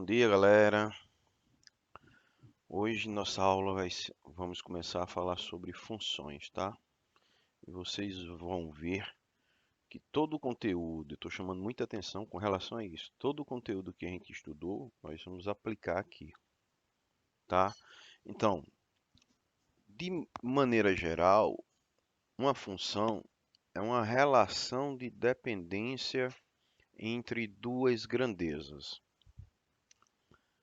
Bom dia, galera. Hoje nossa aula vamos começar a falar sobre funções, tá? E vocês vão ver que todo o conteúdo, eu estou chamando muita atenção com relação a isso. Todo o conteúdo que a gente estudou, nós vamos aplicar aqui, tá? Então, de maneira geral, uma função é uma relação de dependência entre duas grandezas.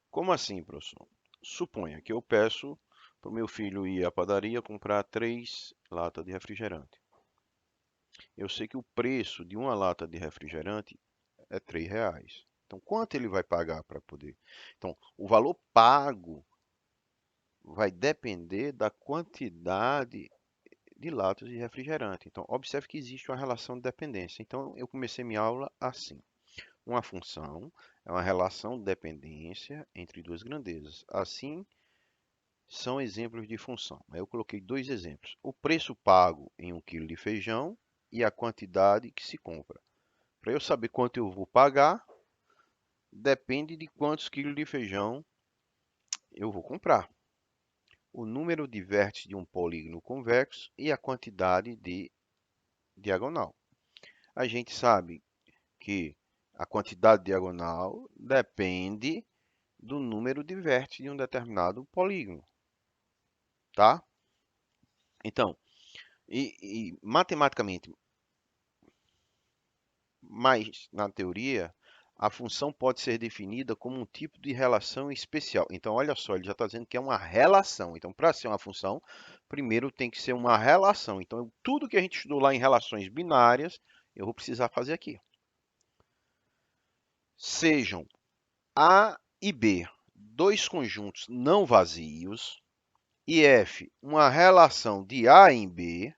Como assim, professor? Suponha que eu peço para o meu filho ir à padaria comprar 3 latas de refrigerante. Eu sei que o preço de uma lata de refrigerante é R$ 3. Então, quanto ele vai pagar para poder? Então, o valor pago vai depender da quantidade de latas de refrigerante. Então, observe que existe uma relação de dependência. Então, eu comecei minha aula assim. Uma função é uma relação de dependência entre duas grandezas. Assim, são exemplos de função. Aí eu coloquei 2 exemplos. O preço pago em 1 quilo de feijão e a quantidade que se compra. Para eu saber quanto eu vou pagar, depende de quantos quilos de feijão eu vou comprar. O número de vértices de um polígono convexo e a quantidade de diagonal. A gente sabe que a quantidade diagonal depende do número de vértices de um determinado polígono, tá? Então, matematicamente, mas na teoria, a função pode ser definida como um tipo de relação especial. Então, olha só, ele já está dizendo que é uma relação. Então, para ser uma função, primeiro tem que ser uma relação. Então, tudo que a gente estudou lá em relações binárias, eu vou precisar fazer aqui. Sejam A e B dois conjuntos não vazios e F uma relação de A em B,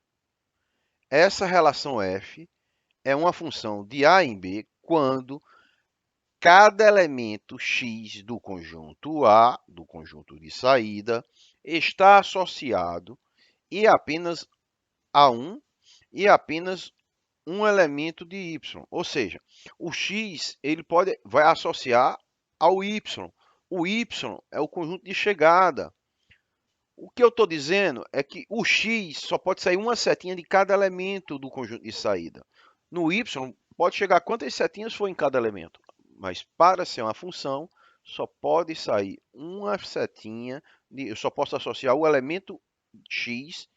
essa relação F é uma função de A em B quando cada elemento x do conjunto A, do conjunto de saída, está associado e apenas a apenas um elemento de y. Ou seja, o x ele vai associar ao y. O y é o conjunto de chegada. O que eu estou dizendo é que o x só pode sair uma setinha de cada elemento do conjunto de saída. No y, pode chegar quantas setinhas for em cada elemento, mas para ser uma função, só pode sair uma setinha, eu só posso associar o elemento x,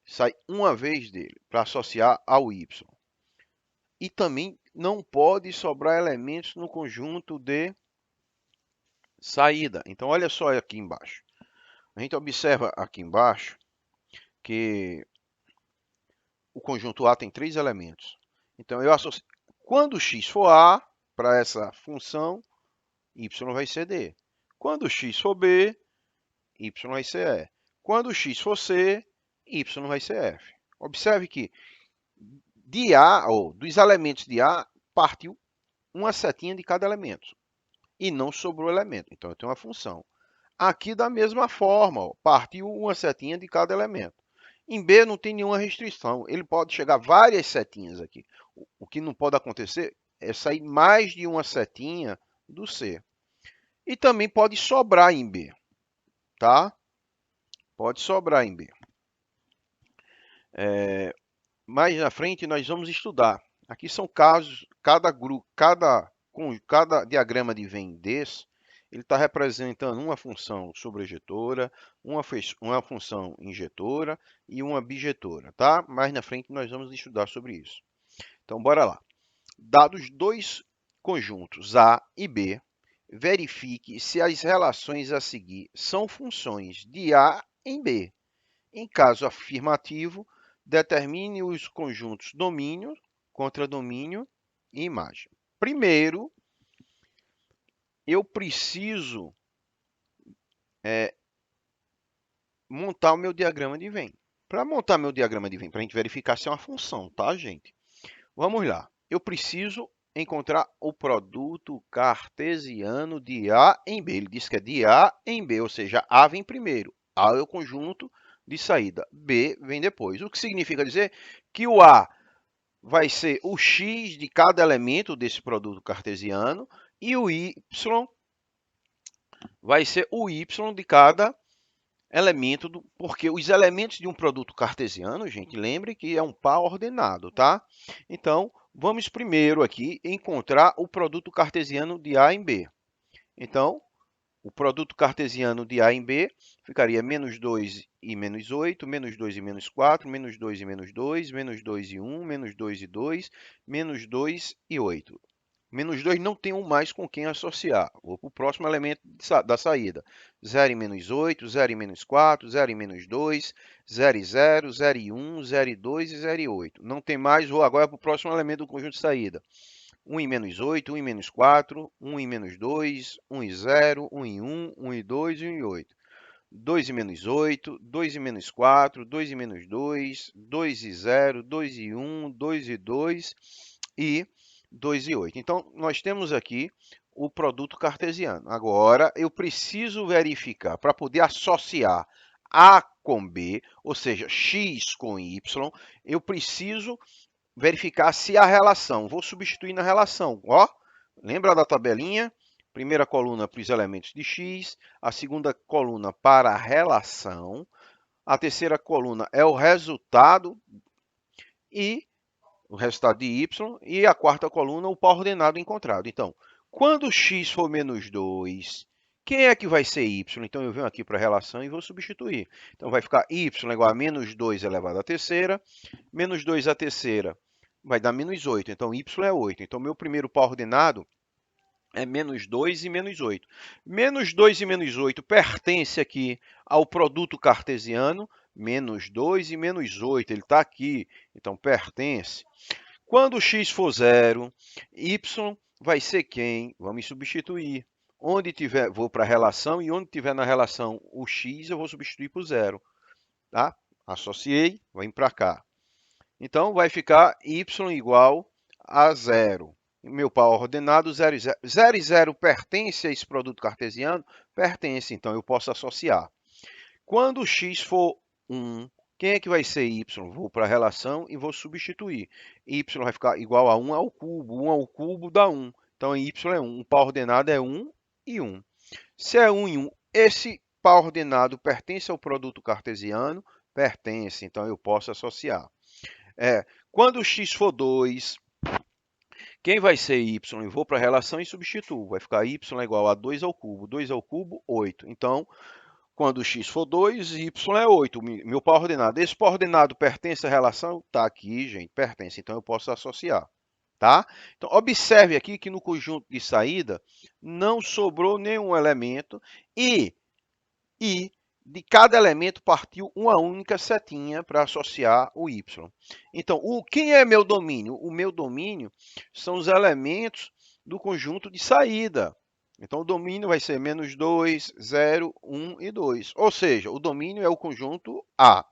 sai uma vez dele, para associar ao y. E também não pode sobrar elementos no conjunto de saída. Então, olha só aqui embaixo. A gente observa aqui embaixo que o conjunto A tem 3 elementos. Então, eu associo. Quando x for A, para essa função, y vai ser D. Quando x for B, y vai ser E. Quando x for C, y vai ser F. Observe que de A, ou dos elementos de A, partiu uma setinha de cada elemento. E não sobrou elemento. Então, eu tenho uma função. Aqui, da mesma forma, ó, partiu uma setinha de cada elemento. Em B não tem nenhuma restrição, ele pode chegar várias setinhas aqui. O que não pode acontecer é sair mais de uma setinha do C. E também pode sobrar em B, tá? Pode sobrar em B. Mais na frente nós vamos estudar. Aqui são casos, cada diagrama de Venn desse, ele está representando uma função sobrejetora, uma função injetora e uma bijetora, tá? Mais na frente nós vamos estudar sobre isso. Então, bora lá. Dados dois conjuntos A e B, verifique se as relações a seguir são funções de A em B. Em caso afirmativo, determine os conjuntos domínio, contradomínio e imagem. Primeiro, eu preciso montar o meu diagrama de Venn. Para montar meu diagrama de Venn, para a gente verificar se é uma função, tá, gente? Vamos lá. Eu preciso encontrar o produto cartesiano de A em B. Ele diz que é de A em B, ou seja, A vem primeiro. A é o conjunto de saída, B vem depois. O que significa dizer que o A vai ser o x de cada elemento desse produto cartesiano e o y vai ser o y de cada elemento, porque os elementos de um produto cartesiano, gente, lembre que é um par ordenado, tá? Então, vamos primeiro aqui encontrar o produto cartesiano de A em B. Então, o produto cartesiano de A em B ficaria menos 2 e menos 8, menos 2 e menos 4, menos 2 e menos 2, menos 2 e 1, menos 2 e 2, menos 2 e 8. Menos 2 não tem um mais com quem associar. Vou para o próximo elemento da saída. 0 e menos 8, 0 e menos 4, 0 e menos 2, 0 e 0, 0 e 1, 0 e 2 e 0 e 8. Não tem mais, vou agora para o próximo elemento do conjunto de saída. 1 e menos 8, 1 e menos 4, 1 e menos 2, 1 e 0, 1 e 1, 1 e 2 e 1 e 8. 2 e menos 8, 2 e menos 4, 2 e menos 2, 2 e 0, 2 e 1, 2 e 2 e 2 e 8. Então, nós temos aqui o produto cartesiano. Agora, eu preciso verificar, para poder associar A com B, ou seja, x com y, eu preciso verificar se a relação, vou substituir na relação, ó, lembra da tabelinha? Primeira coluna para os elementos de x, a segunda coluna para a relação, a terceira coluna é o resultado e o resultado de y, e a quarta coluna o par ordenado encontrado. Então, quando x for menos 2, quem é que vai ser y? Então, eu venho aqui para a relação e vou substituir. Então, vai ficar y igual a menos 2 elevado à terceira, menos 2 à terceira vai dar menos 8. Então, y é 8. Então, meu primeiro par ordenado é menos 2 e menos 8. Menos 2 e menos 8 pertence aqui ao produto cartesiano, menos 2 e menos 8, ele está aqui, então pertence. Quando x for zero, y vai ser quem? Vamos substituir. Onde tiver, vou para a relação, e onde tiver na relação o x, eu vou substituir por zero. Tá? Associei, vem para cá. Então, vai ficar y igual a zero. Meu par ordenado, 0 e 0. 0 e 0 pertence a esse produto cartesiano? Pertence, então eu posso associar. Quando x for 1, quem é que vai ser y? Vou para a relação e vou substituir. Y vai ficar igual a 1 ao cubo. 1 ao cubo dá 1. Então, y é 1. O par ordenado é 1 e 1. Se é 1 e 1, esse par ordenado pertence ao produto cartesiano? Pertence, então eu posso associar. Quando x for 2, quem vai ser y? Eu vou para a relação e substituo. Vai ficar y igual a 2 ao cubo. 2 ao cubo, 8. Então, quando x for 2, y é 8. Meu par ordenado. Esse par ordenado pertence à relação? Está aqui, gente, pertence. Então, eu posso associar. Tá? Então, observe aqui que no conjunto de saída não sobrou nenhum elemento e de cada elemento partiu uma única setinha para associar o y. Então, quem é meu domínio? O meu domínio são os elementos do conjunto de saída. Então, o domínio vai ser menos 2, 0, 1 e 2. Ou seja, o domínio é o conjunto A.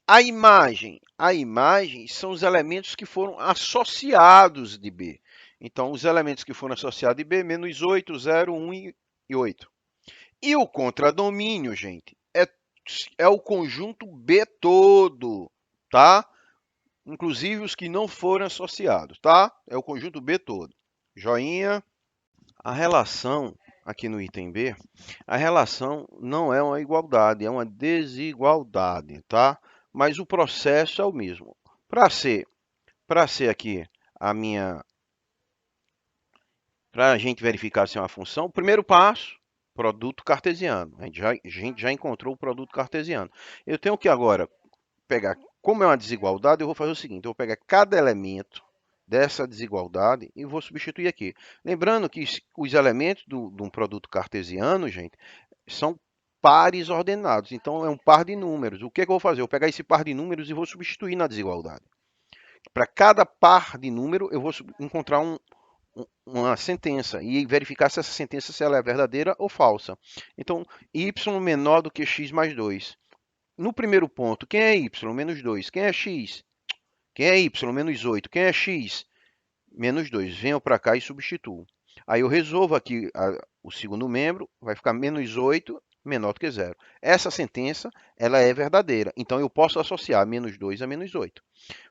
A imagem são os elementos que foram associados de B. Então, os elementos que foram associados de B, menos 8, 0, 1 e 8. E o contradomínio, gente, é o conjunto B todo, tá? Inclusive os que não foram associados, tá? É o conjunto B todo. Joinha. A relação, aqui no item B, a relação não é uma igualdade, é uma desigualdade, tá? Mas o processo é o mesmo. Para ser aqui para a gente verificar se é uma função, o primeiro passo, produto cartesiano. A gente já encontrou o produto cartesiano. Eu tenho que agora pegar, como é uma desigualdade, eu vou fazer o seguinte, eu vou pegar cada elemento dessa desigualdade e vou substituir aqui. Lembrando que os elementos de um produto cartesiano, gente, são pares ordenados. Então, é um par de números. O que é que eu vou fazer? Eu vou pegar esse par de números e vou substituir na desigualdade. Para cada par de número, eu vou encontrar uma sentença e verificar se essa sentença se ela é verdadeira ou falsa. Então, y menor do que x mais 2. No primeiro ponto, quem é y? Menos 2. Quem é x? Quem é y? Menos 8. Quem é x? Menos 2. Venho para cá e substituo. Aí eu resolvo aqui o segundo membro, vai ficar menos 8 menor do que 0. Essa sentença ela é verdadeira, então eu posso associar menos 2 a menos 8.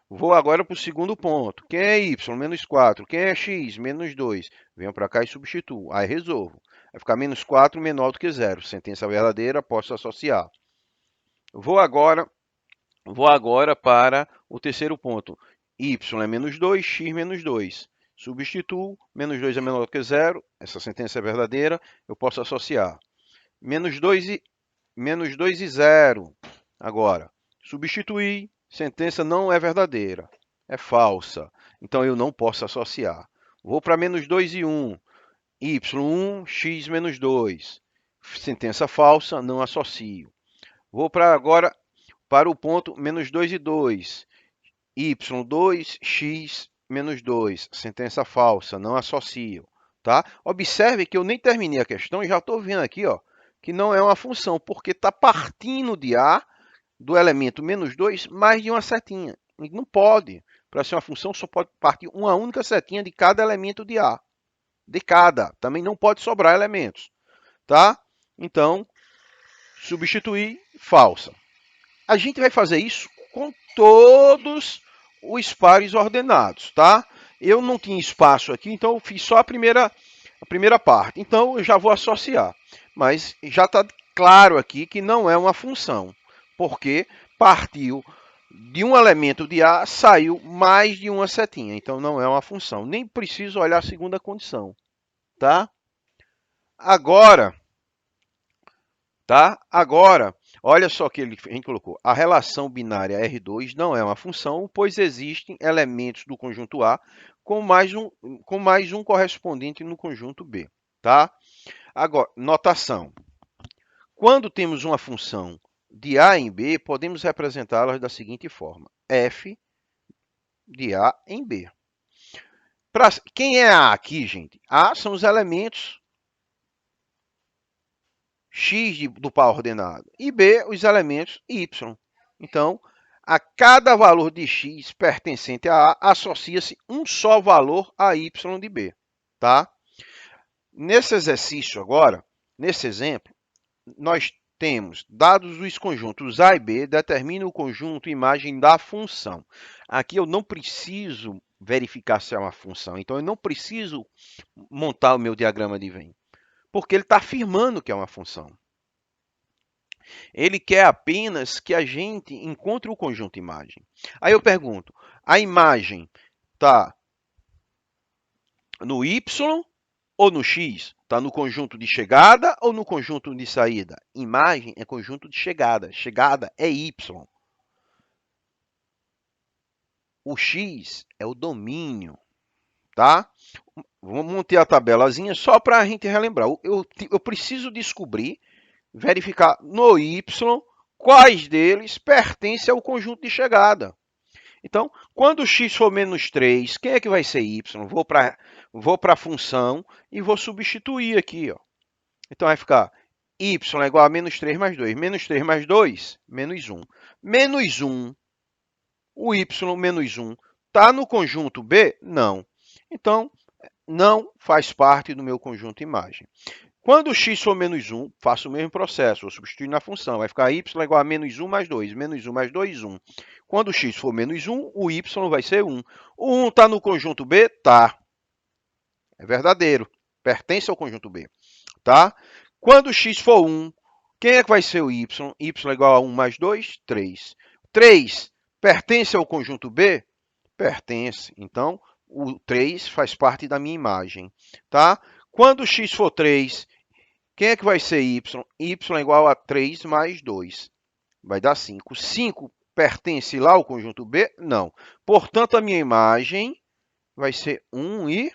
Vou agora para o segundo ponto. Quem é y? Menos 4. Quem é x? Menos 2. Venho para cá e substituo. Aí resolvo. Vai ficar menos 4 menor do que zero. Sentença verdadeira, posso associar. Vou agora para o terceiro ponto. Y é menos 2, x menos 2. Substituo, menos 2 é menor do que zero. Essa sentença é verdadeira, eu posso associar. Menos 2 e 0. Agora, substituir, sentença não é verdadeira, é falsa. Então, eu não posso associar. Vou para menos 2 e 1. Y1, x menos 2. Sentença falsa, não associo. Vou agora para o ponto menos 2 e 2. Y2, x menos 2. Sentença falsa, não associo. Tá? Observe que eu nem terminei a questão e já estou vendo aqui ó, que não é uma função, porque está partindo de A, do elemento menos 2, mais de uma setinha. Não pode. Para ser uma função, só pode partir uma única setinha de cada elemento de A. De cada. Também não pode sobrar elementos. Tá? Então, substituir, falsa. A gente vai fazer isso com todos os pares ordenados, tá? Eu não tinha espaço aqui, então eu fiz só a primeira parte. Então, eu já vou associar. Mas já está claro aqui que não é uma função, porque partiu de um elemento de A, saiu mais de uma setinha. Então, não é uma função. Nem preciso olhar a segunda condição, tá? Agora, olha só que a gente colocou. A relação binária R2 não é uma função, pois existem elementos do conjunto A com mais um correspondente no conjunto B. Tá? Agora, notação. Quando temos uma função de A em B, podemos representá-las da seguinte forma. F de A em B. Quem é A aqui, gente? A são os elementos x do par ordenado e B os elementos y. Então, a cada valor de x pertencente a A, associa-se um só valor a y de B. Tá? Nesse exercício agora, nesse exemplo, nós temos dados os conjuntos A e B, determina o conjunto imagem da função. Aqui eu não preciso verificar se é uma função, então eu não preciso montar o meu diagrama de Venn, porque ele está afirmando que é uma função. Ele quer apenas que a gente encontre o conjunto imagem. Aí eu pergunto, a imagem está no y ou no x? Está no conjunto de chegada ou no conjunto de saída? Imagem é conjunto de chegada. Chegada é y. O x é o domínio. Tá? Vamos montar a tabelazinha só para a gente relembrar. Eu preciso descobrir, verificar no y quais deles pertencem ao conjunto de chegada. Então, quando x for menos 3, quem é que vai ser y? Vou para a função e vou substituir aqui. Ó. Então, vai ficar y é igual a menos 3 mais 2. Menos 3 mais 2, menos 1. Menos 1, o y menos 1, está no conjunto B? Não. Então, não faz parte do meu conjunto imagem. Quando x for menos 1, faço o mesmo processo, vou substituir na função. Vai ficar y igual a menos 1 mais 2. Menos 1 mais 2, 1. Quando x for menos 1, o y vai ser 1. O 1 está no conjunto B? Tá. É verdadeiro. Pertence ao conjunto B. Tá? Quando x for 1, quem é que vai ser o y? Y é igual a 1 mais 2, 3. 3 pertence ao conjunto B? Pertence. Então, o 3 faz parte da minha imagem. Tá? Quando x for 3, quem é que vai ser y? Y é igual a 3 mais 2. Vai dar 5. 5 pertence lá ao conjunto B? Não. Portanto, a minha imagem vai ser 1 e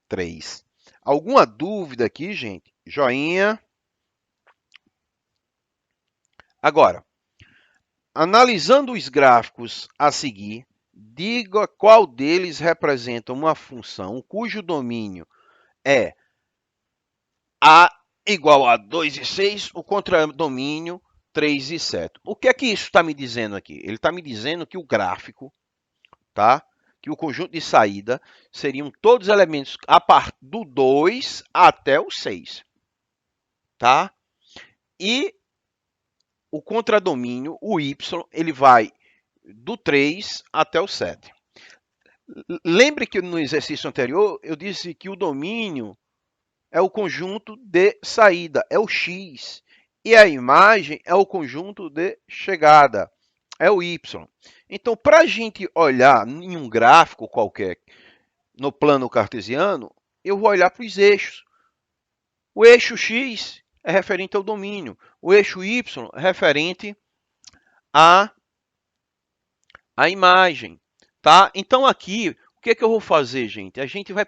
3. Alguma dúvida aqui, gente? Joinha. Agora, analisando os gráficos a seguir, diga qual deles representa uma função cujo domínio é A igual a 2 e 6, o contradomínio 3 e 7. O que é que isso está me dizendo aqui? Ele está me dizendo que o gráfico, tá? Que o conjunto de saída seriam todos os elementos a partir do 2 até o 6. Tá? E o contradomínio, o y, ele vai do 3 até o 7. Lembre que no exercício anterior eu disse que o domínio é o conjunto de saída, é o x. E a imagem é o conjunto de chegada, é o y. Então, para a gente olhar em um gráfico qualquer, no plano cartesiano, eu vou olhar para os eixos. O eixo x é referente ao domínio, o eixo y é referente à imagem. Tá? Então, aqui, o que eu vou fazer, gente? A gente vai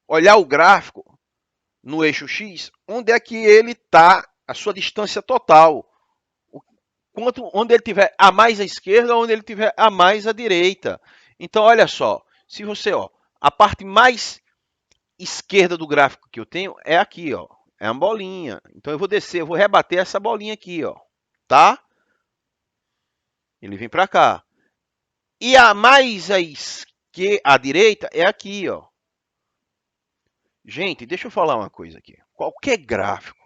olhar o gráfico no eixo x, onde é que ele está, a sua distância total. Onde ele tiver a mais à esquerda, onde ele tiver a mais à direita. Então, olha só, se você, a parte mais esquerda do gráfico que eu tenho é aqui, é uma bolinha. Então, eu vou descer, eu vou rebater essa bolinha aqui, tá? Ele vem para cá. E a mais à direita é aqui, Gente, deixa eu falar uma coisa aqui. Qualquer gráfico,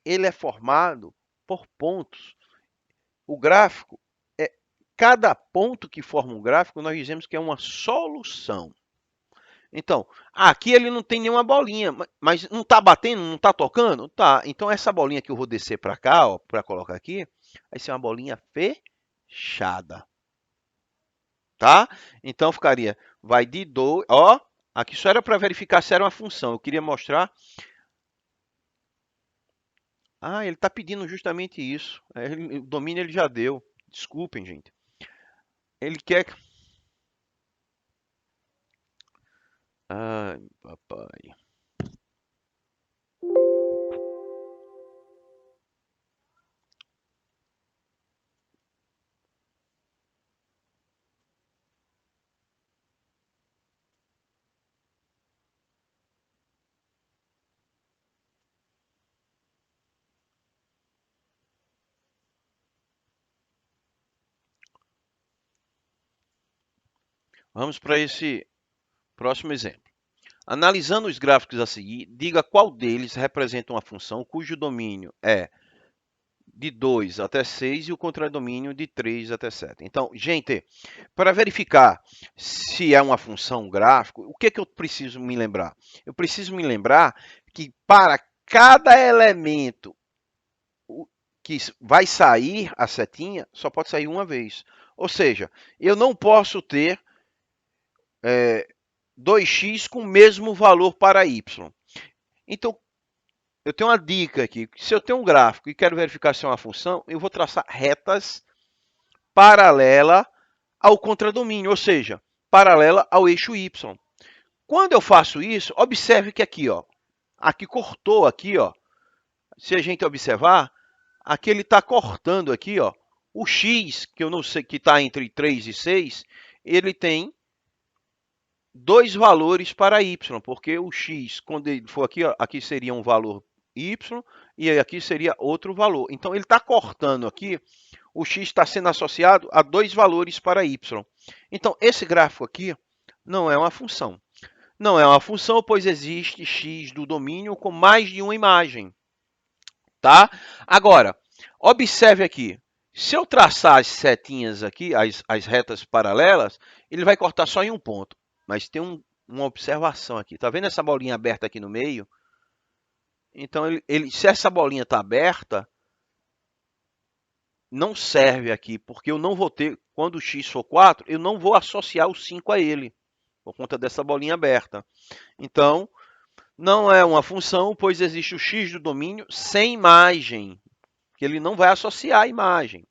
ele é formado por pontos. O gráfico, cada ponto que forma um gráfico, nós dizemos que é uma solução. Então, aqui ele não tem nenhuma bolinha, mas não está batendo, não está tocando? Tá. Então, essa bolinha que eu vou descer para cá, para colocar aqui, vai ser uma bolinha fechada. Tá? Então, ficaria, vai de 2, aqui só era para verificar se era uma função. Eu queria mostrar. Ele está pedindo justamente isso. O domínio ele já deu. Desculpem, gente. Ele quer... Ai, papai. Vamos para esse próximo exemplo. Analisando os gráficos a seguir, diga qual deles representa uma função cujo domínio é de 2 até 6 e o contradomínio de 3 até 7. Então, gente, para verificar se é uma função gráfico, o que eu preciso me lembrar? Eu preciso me lembrar que para cada elemento que vai sair a setinha, só pode sair uma vez. Ou seja, eu não posso ter 2x com o mesmo valor para y. Então, eu tenho uma dica aqui. Se eu tenho um gráfico e quero verificar se é uma função, eu vou traçar retas paralela ao contradomínio, ou seja, paralela ao eixo y. Quando eu faço isso, observe que aqui, aqui cortou aqui, se a gente observar, aqui ele está cortando aqui, o x, que eu não sei, que está entre 3 e 6, ele tem dois valores para y, porque o x, quando ele for aqui, aqui seria um valor y e aqui seria outro valor. Então, ele está cortando aqui, o x está sendo associado a dois valores para y. Então, esse gráfico aqui não é uma função. Não é uma função, pois existe x do domínio com mais de uma imagem. Tá? Agora, observe aqui. Se eu traçar as setinhas aqui, as retas paralelas, ele vai cortar só em um ponto. Mas tem uma observação aqui. Tá vendo essa bolinha aberta aqui no meio? Então, se essa bolinha está aberta, não serve aqui, porque eu não vou ter, quando o x for 4, eu não vou associar o 5 a ele, por conta dessa bolinha aberta. Então, não é uma função, pois existe o x do domínio sem imagem, que ele não vai associar a imagem.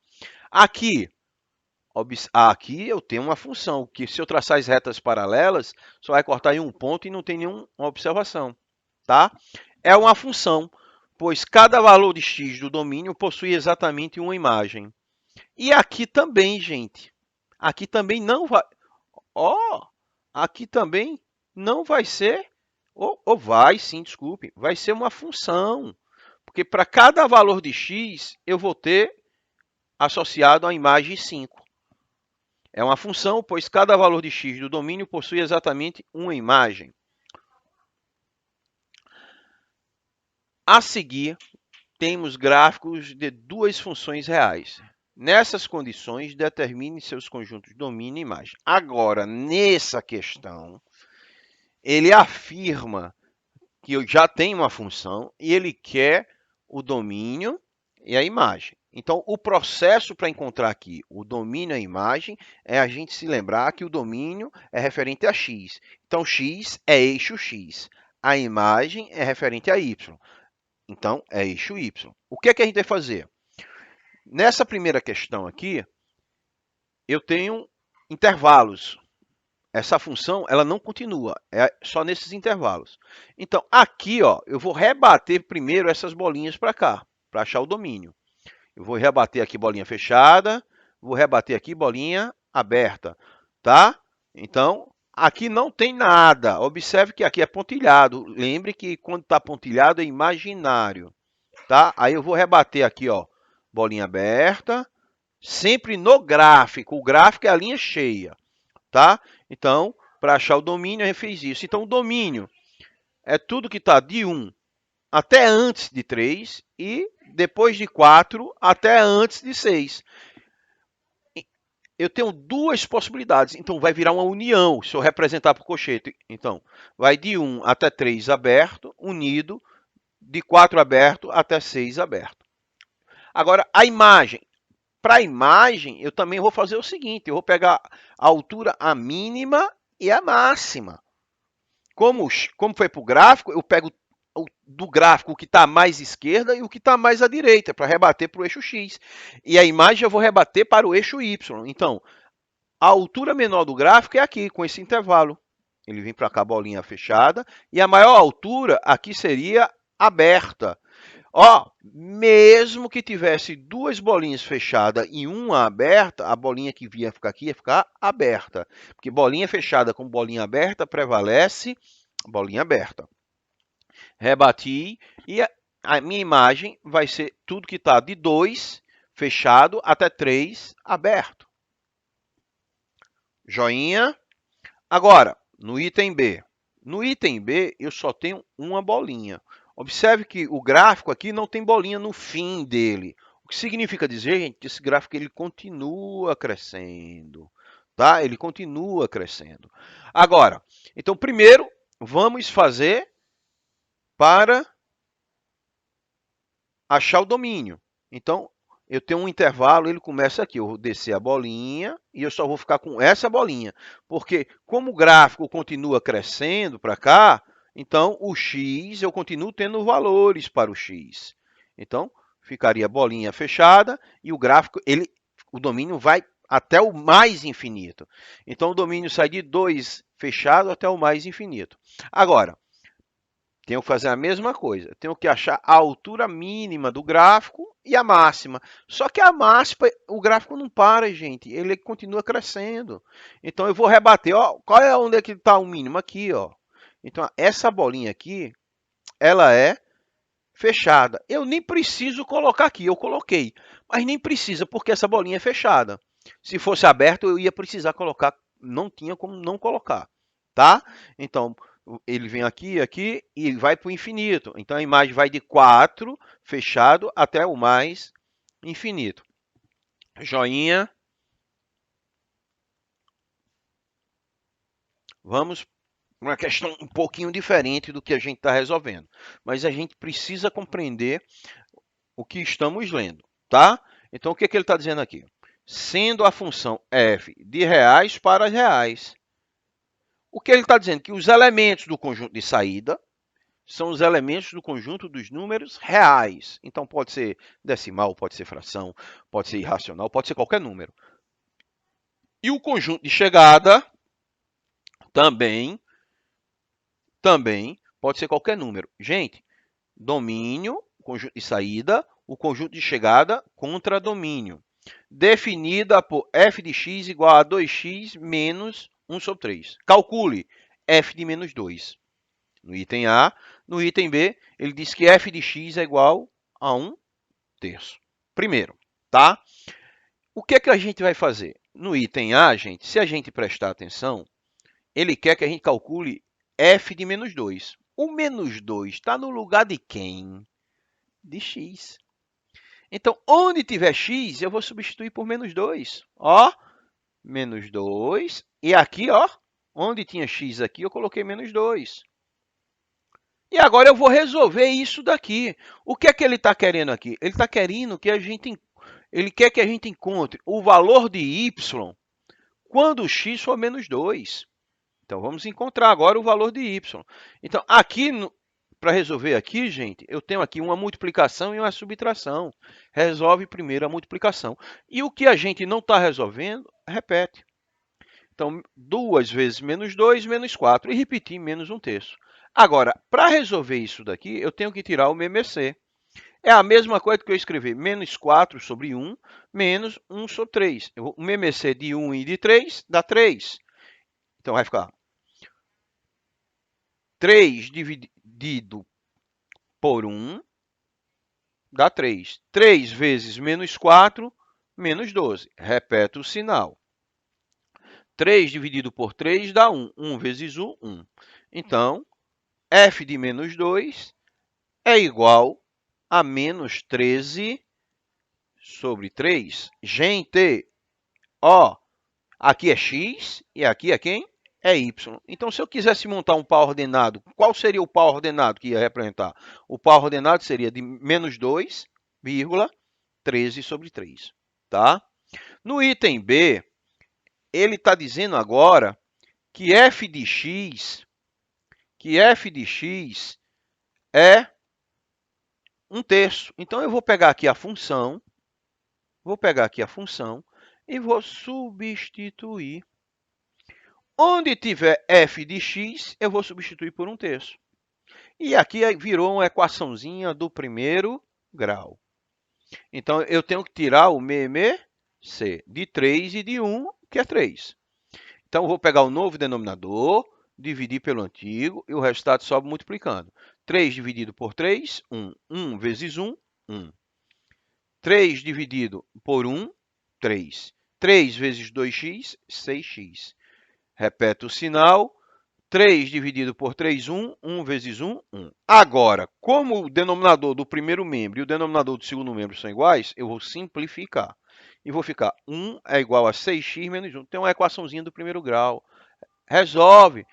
Aqui eu tenho uma função, que se eu traçar as retas paralelas, só vai cortar em um ponto e não tem nenhuma observação. Tá? É uma função, pois cada valor de x do domínio possui exatamente uma imagem. E aqui também, gente. Aqui também não vai... aqui também não vai ser... Ou vai, sim, desculpe. Vai ser uma função. Porque para cada valor de x, eu vou ter associado a imagem 5. É uma função, pois cada valor de x do domínio possui exatamente uma imagem. A seguir, temos gráficos de duas funções reais. Nessas condições, determine seus conjuntos domínio e imagem. Agora, nessa questão, ele afirma que eu já tenho uma função e ele quer o domínio e a imagem. Então, o processo para encontrar aqui o domínio e a imagem é a gente se lembrar que o domínio é referente a x. Então, x é eixo x. A imagem é referente a y. Então, é eixo y. O que é que a gente vai fazer? Nessa primeira questão aqui, eu tenho intervalos. Essa função ela não continua, é só nesses intervalos. Então, aqui ó, eu vou rebater primeiro essas bolinhas para cá, para achar o domínio. Eu vou rebater aqui bolinha fechada, vou rebater aqui bolinha aberta, tá? Então, aqui não tem nada. Observe que aqui é pontilhado. Lembre que quando está pontilhado é imaginário, tá? Aí eu vou rebater aqui, ó, bolinha aberta, sempre no gráfico. O gráfico é a linha cheia, tá? Então, para achar o domínio, a gente fez isso. Então, o domínio é tudo que está de 1 até antes de 3 e depois de 4 até antes de 6. Eu tenho duas possibilidades, então vai virar uma união, se eu representar por cochete. Então, vai de 1 até 3 aberto, unido, de 4 aberto até 6 aberto. Agora, a imagem. Para a imagem, eu também vou fazer o seguinte, eu vou pegar a altura a mínima e a máxima. Como foi para o gráfico, eu pego do gráfico o que está mais esquerda e o que está mais à direita, para rebater para o eixo X. E a imagem eu vou rebater para o eixo Y. Então, a altura menor do gráfico é aqui, com esse intervalo. Ele vem para cá, bolinha fechada. E a maior altura aqui seria aberta. Ó, mesmo que tivesse duas bolinhas fechadas e uma aberta, a bolinha que vinha ficar aqui ia ficar aberta. Porque bolinha fechada com bolinha aberta prevalece bolinha aberta. Rebati e a minha imagem vai ser tudo que está de 2 fechado até 3 aberto. Joinha. Agora, no item B. No item B, eu só tenho uma bolinha. Observe que o gráfico aqui não tem bolinha no fim dele. O que significa dizer, gente, que esse gráfico ele continua crescendo. Tá? Ele continua crescendo. Agora, então, primeiro, vamos fazer para achar o domínio. Então, eu tenho um intervalo, ele começa aqui. Eu vou descer a bolinha e eu só vou ficar com essa bolinha. Porque, como o gráfico continua crescendo para cá, então o x, eu continuo tendo valores para o x. Então, ficaria bolinha fechada e o gráfico, o domínio vai até o mais infinito. Então, o domínio sai de 2 fechado até o mais infinito. Agora, tenho que fazer a mesma coisa. Tenho que achar a altura mínima do gráfico e a máxima. Só que a máxima, o gráfico não para, gente. Ele continua crescendo. Então, eu vou rebater. Ó, qual é onde é que está o mínimo? Aqui, ó. Então, essa bolinha aqui, ela é fechada. Eu nem preciso colocar aqui. Eu coloquei. Mas nem precisa, porque essa bolinha é fechada. Se fosse aberto, eu ia precisar colocar. Não tinha como não colocar. Tá? Então, ele vem aqui, aqui e vai para o infinito. Então, a imagem vai de 4, fechado, até o mais infinito. Joinha. Vamos para uma questão um pouquinho diferente do que a gente está resolvendo. Mas a gente precisa compreender o que estamos lendo, tá? Então, o que, que ele está dizendo aqui? Sendo a função f de reais para reais. O que ele está dizendo? Que os elementos do conjunto de saída são os elementos do conjunto dos números reais. Então, pode ser decimal, pode ser fração, pode ser irracional, pode ser qualquer número. E o conjunto de chegada também pode ser qualquer número. Gente, domínio, conjunto de saída, o conjunto de chegada contra domínio. Definida por f de x igual a 2x menos 1 sobre 3. Calcule f de menos 2. No item A. No item B, ele diz que f de x é igual a 1/3. Primeiro, tá? O que é que a gente vai fazer? No item A, gente, se a gente prestar atenção, ele quer que a gente calcule f de menos 2. O menos 2 está no lugar de quem? De x. Então, onde tiver x, eu vou substituir por menos 2. Ó, menos 2. E aqui, ó, onde tinha x aqui, eu coloquei menos 2. E agora eu vou resolver isso daqui. O que é que ele está querendo aqui? Ele está querendo que ele quer que a gente encontre o valor de y quando x for menos 2. Então, vamos encontrar agora o valor de y. Então, aqui, para resolver aqui, gente, eu tenho aqui uma multiplicação e uma subtração. Resolve primeiro a multiplicação. E o que a gente não está resolvendo, repete. Então, 2 vezes menos 2, menos 4. E repetir, menos 1/3. Agora, para resolver isso daqui, eu tenho que tirar o MMC. É a mesma coisa que eu escrever menos 4 sobre 1, menos 1 sobre 3. O MMC de 1 e de 3 dá 3. Então, vai ficar 3 dividido por 1 dá 3. 3 vezes menos 4, menos 12. Repete o sinal. 3 dividido por 3 dá 1. 1 vezes 1, 1. Então, f de menos 2 é igual a menos 13 sobre 3. Gente, ó, aqui é x e aqui é quem? É y. Então, se eu quisesse montar um par ordenado, qual seria o par ordenado que ia representar? O par ordenado seria de menos 2, 13 sobre 3. Tá? No item B, ele está dizendo agora que f de x é 1/3. Então, eu vou pegar aqui a função, e vou substituir. Onde tiver f de x, eu vou substituir por 1/3. E aqui virou uma equaçãozinha do primeiro grau. Então, eu tenho que tirar o MMC de 3 e de 1, que é 3. Então, eu vou pegar o novo denominador, dividir pelo antigo, e o resultado sobe multiplicando. 3 dividido por 3, 1. 1 vezes 1, 1. 3 dividido por 1, 3. 3 vezes 2x, 6x. Repete o sinal. 3 dividido por 3, 1. 1 vezes 1, 1. Agora, como o denominador do primeiro membro e o denominador do segundo membro são iguais, eu vou simplificar. E vou ficar 1 é igual a 6x menos 1. Tem uma equaçãozinha do primeiro grau. Resolve.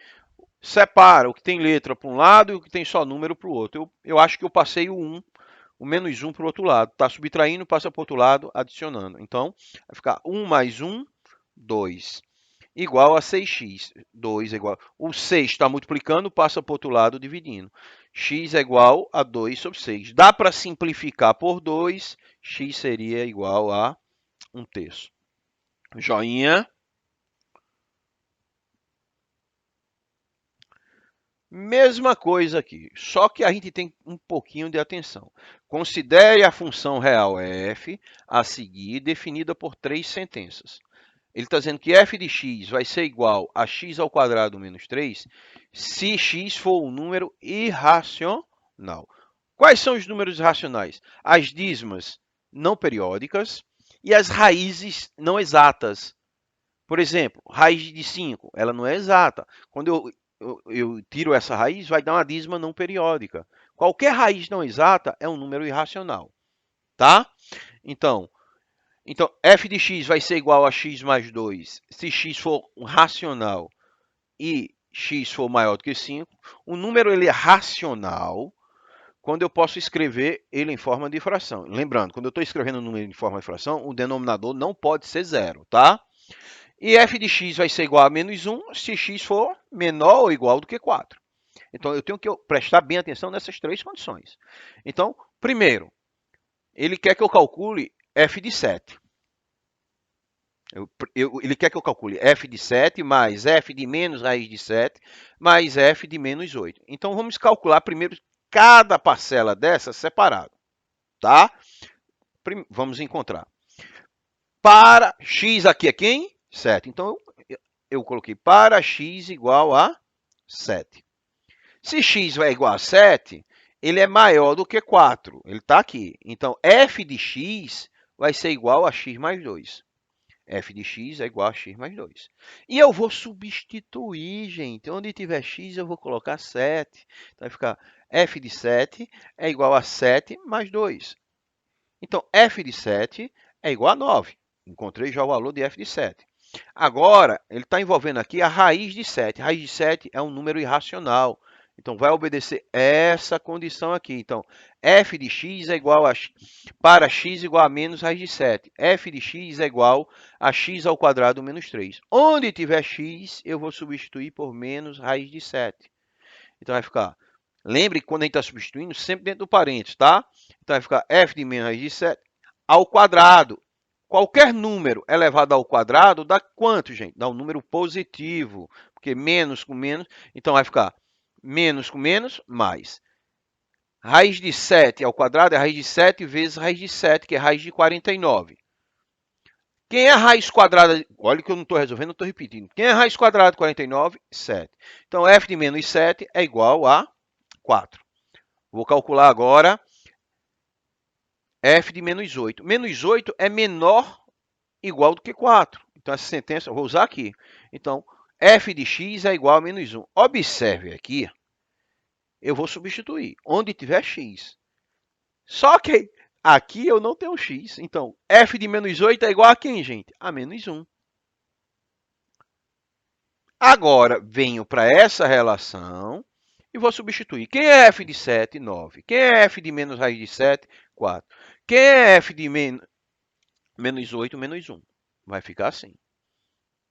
Separa o que tem letra para um lado e o que tem só número para o outro. Eu acho que eu passei o menos 1 para o outro lado. Está subtraindo, passa para o outro lado, adicionando. Então, vai ficar 1 mais 1, 2. Igual a 6x. 2 é igual. O 6 está multiplicando, passa para o outro lado, dividindo. X é igual a 2 sobre 6. Dá para simplificar por 2. X seria igual a 1/3. Joinha. Mesma coisa aqui, só que a gente tem um pouquinho de atenção. Considere a função real f a seguir, definida por 3 sentenças. Ele está dizendo que f de x vai ser igual a x ao quadrado menos 3 se x for um número irracional. Quais são os números irracionais? As dízimas não periódicas e as raízes não exatas. Por exemplo, raiz de 5, ela não é exata. Quando eu tiro essa raiz, vai dar uma dízima não periódica. Qualquer raiz não exata é um número irracional. Tá? Então, f de x vai ser igual a x mais 2 se x for um racional e x for maior do que 5. O número ele é racional quando eu posso escrever ele em forma de fração. Lembrando, quando eu estou escrevendo um número em forma de fração, o denominador não pode ser zero, tá? E f de x vai ser igual a menos 1 se x for menor ou igual do que 4. Então, eu tenho que prestar bem atenção nessas três condições. Então, primeiro, ele quer que eu calcule f de 7. Ele quer que eu calcule f de 7 mais f de menos raiz de 7 mais f de menos 8. Então, vamos calcular primeiro cada parcela dessa separado. Tá? Vamos encontrar. Para x aqui é quem? 7. Então, eu coloquei para x igual a 7. Se x é igual a 7, ele é maior do que 4. Ele está aqui. Então, f de x vai ser igual a x mais 2. F de x é igual a x mais 2. E eu vou substituir, gente. Onde tiver x, eu vou colocar 7. Então, vai ficar f de 7 é igual a 7 mais 2. Então, f de 7 é igual a 9. Encontrei já o valor de f de 7. Agora, ele está envolvendo aqui a raiz de 7. A raiz de 7 é um número irracional. Então, vai obedecer essa condição aqui. Então, f de x é igual a para x igual a menos raiz de 7. F de x é igual a x ao quadrado menos 3. Onde tiver x, eu vou substituir por menos raiz de 7. Então, vai ficar... Lembre que quando a gente está substituindo, sempre dentro do parênteses, tá? Então, vai ficar f de menos raiz de 7 ao quadrado. Qualquer número elevado ao quadrado dá quanto, gente? Dá um número positivo, porque menos com menos... Então, vai ficar menos com menos, mais. Raiz de 7 ao quadrado é raiz de 7 vezes raiz de 7, que é raiz de 49. Quem é a raiz quadrada? Olha que eu não estou resolvendo, eu estou repetindo. Quem é a raiz quadrada de 49? 7. Então, f de menos 7 é igual a 4. Vou calcular agora f de menos 8. Menos 8 é menor igual do que 4. Então, essa sentença eu vou usar aqui. Então, f de x é igual a menos 1. Observe aqui, eu vou substituir onde tiver x. Só que aqui eu não tenho x. Então, f de menos 8 é igual a quem, gente? A menos 1. Agora, venho para essa relação e vou substituir. Quem é f de 7? 9. Quem é f de menos raiz de 7? 4. Quem é f de menos 8? Menos 1. Vai ficar assim.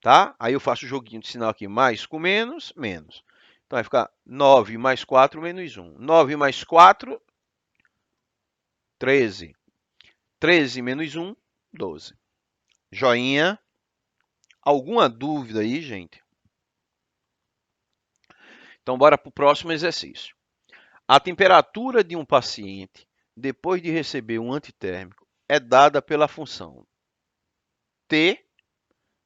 Tá? Aí eu faço o joguinho de sinal aqui. Mais com menos, menos. Então, vai ficar 9 mais 4, menos 1. 9 mais 4, 13. 13 menos 1, 12. Joinha. Alguma dúvida aí, gente? Então, bora para o próximo exercício. A temperatura de um paciente, depois de receber um antitérmico, é dada pela função T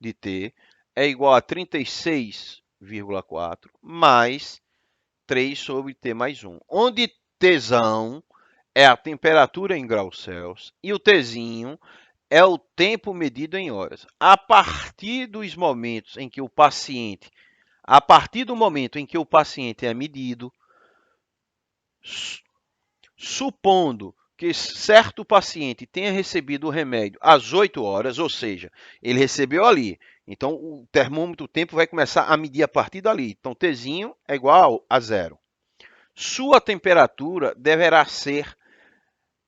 de T é igual a 36,4 mais 3 sobre T mais 1, onde Tzão é a temperatura em graus Celsius e o Tzinho é o tempo medido em horas. A partir do momento em que o paciente é medido, supondo que certo paciente tenha recebido o remédio às 8 horas, ou seja, ele recebeu ali, então o termômetro, o tempo vai começar a medir a partir dali. Então, Tzinho é igual a 0. Sua temperatura deverá ser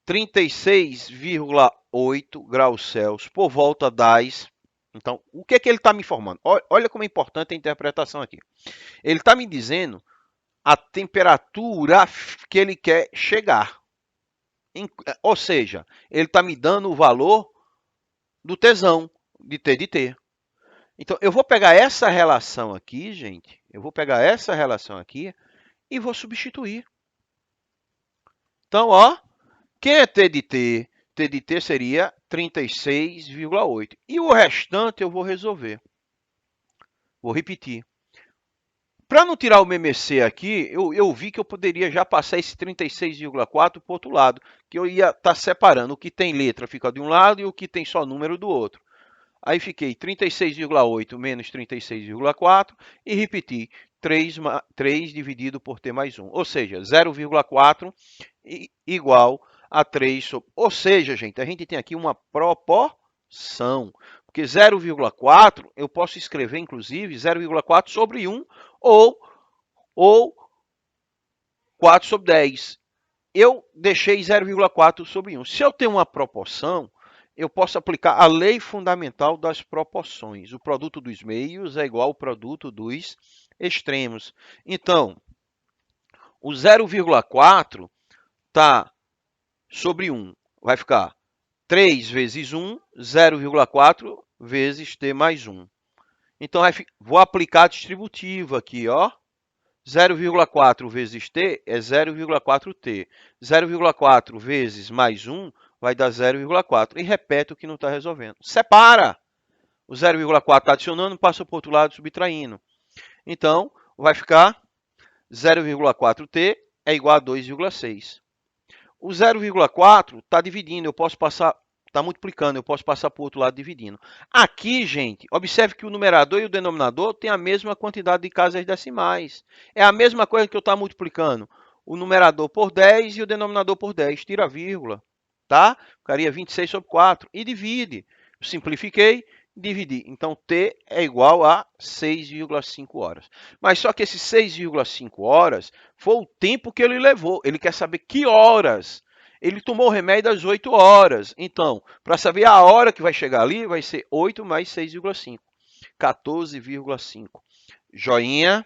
36,8 graus Celsius por volta das... Então, o que é que ele está me informando? Olha como é importante a interpretação aqui. Ele está me dizendo a temperatura que ele quer chegar. Ou seja, ele está me dando o valor do tesão, de T de T. Então, eu vou pegar essa relação aqui, gente. Eu vou pegar essa relação aqui e vou substituir. Então, ó, quem é T de T? T de T seria 36,8. E o restante eu vou resolver. Vou repetir. Para não tirar o MMC aqui, eu vi que eu poderia já passar esse 36,4 para o outro lado, que eu ia estar separando. O que tem letra fica de um lado e o que tem só número do outro. Aí fiquei 36,8 menos 36,4 e repeti 3 dividido por T mais 1. Ou seja, 0,4 igual a 3 sobre... Ou seja, gente, a gente tem aqui uma proporção. Porque 0,4 eu posso escrever, inclusive, 0,4 sobre 1 ou 4 sobre 10. Eu deixei 0,4 sobre 1. Se eu tenho uma proporção, eu posso aplicar a lei fundamental das proporções. O produto dos meios é igual ao produto dos extremos. Então, o 0,4 está sobre 1. Vai ficar 3 vezes 1, 0,4 vezes T mais 1. Então, vou aplicar a distributiva aqui, ó. 0,4 vezes T é 0,4T. 0,4 vezes mais 1 vai dar 0,4. E repete o que não está resolvendo. Separa! O 0,4 está adicionando, passa para o outro lado subtraindo. Então, vai ficar 0,4T é igual a 2,6. O 0,4 está dividindo, eu posso passar... Está multiplicando, eu posso passar para o outro lado dividindo. Aqui, gente, observe que o numerador e o denominador têm a mesma quantidade de casas decimais. É a mesma coisa que eu estou multiplicando o numerador por 10 e o denominador por 10. Tira a vírgula, tá? Ficaria 26 sobre 4 e divide. Simplifiquei, dividir. Então, T é igual a 6,5 horas. Mas só que esses 6,5 horas foi o tempo que ele levou. Ele quer saber que horas. Ele tomou o remédio às 8 horas. Então, para saber a hora que vai chegar ali, vai ser 8 mais 6,5. 14,5. Joinha.